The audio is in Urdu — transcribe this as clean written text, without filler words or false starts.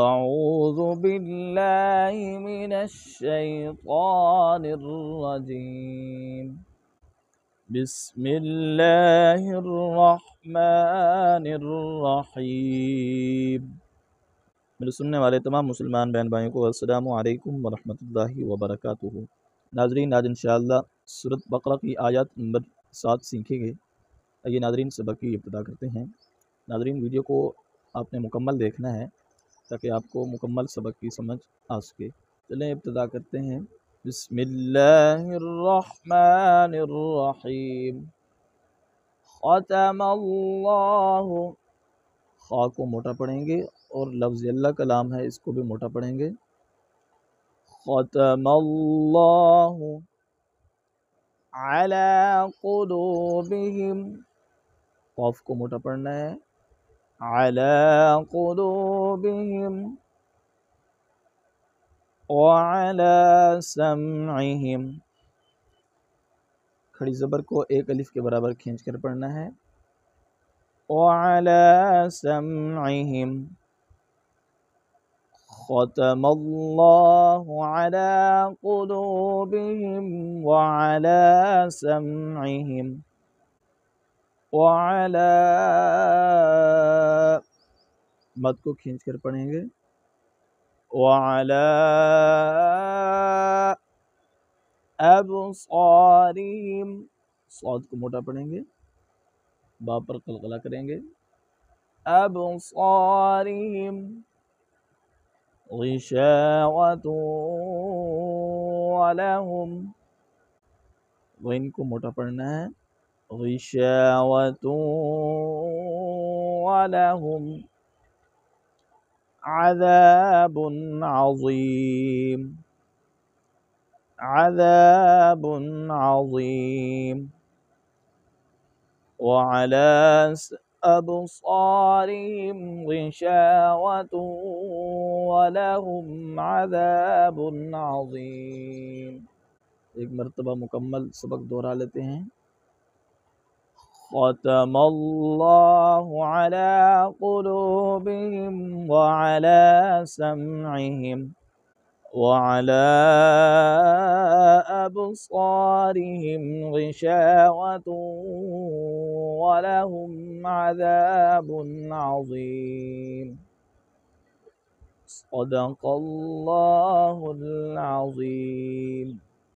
أعوذ بالله من الشيطان الرجيم بسم الله الرحمن الرحیم۔ میرے سننے والے تمام مسلمان بہن بھائیوں کو السلام علیکم ورحمۃ اللہ وبرکاتہ۔ ناظرین، آج انشاءاللہ سورۃ بقرہ کی آیات نمبر 7 سیکھیں گے۔ آئیے ناظرین، سبق کی ابتدا کرتے ہیں۔ ناظرین، ویڈیو کو آپ نے مکمل دیکھنا ہے تاکہ آپ کو مکمل سبق کی سمجھ آ سکے۔ چلیں ابتدا کرتے ہیں۔ بسم اللہ الرحمن الرحیم۔ ختم اللہ، خا کو موٹا پڑھیں گے اور لفظ اللہ کلام ہے، اس کو بھی موٹا پڑھیں گے۔ ختم اللہ علی قلوبہم، قاف کو موٹا پڑھنا ہے، علی قلوبہم وعلی سمعہم، کھڑی زبر کو ایک الف کے برابر کھینچ کر پڑھنا ہے، وعلی سمعہم۔ ختم اللہ علی قلوبہم وعلی سمعہم وعلی، مد کو کھینچ کر پڑھیں گے، وعلی ابصارہم، صاد کو موٹا پڑھیں گے، با پر قلقلہ کریں گے، ابصارہم غشاوۃ ولہم، غین کو موٹا پڑھنا ہے، غشاوۃ ولہم عذاب عظیم، عذاب عظیم، وعلی أبصارهم غشاوة ولهم عذاب عظیم۔ ایک مرتبہ مکمل سبق دہرا لیتے ہیں۔ ختم اللہ علی قلوبہم وعلی سمعہم وعلی أبصارهم غشاوة وَلَهُمْ عَذَابٌ عَظِيمٌ۔ صدق اللہ العظیم۔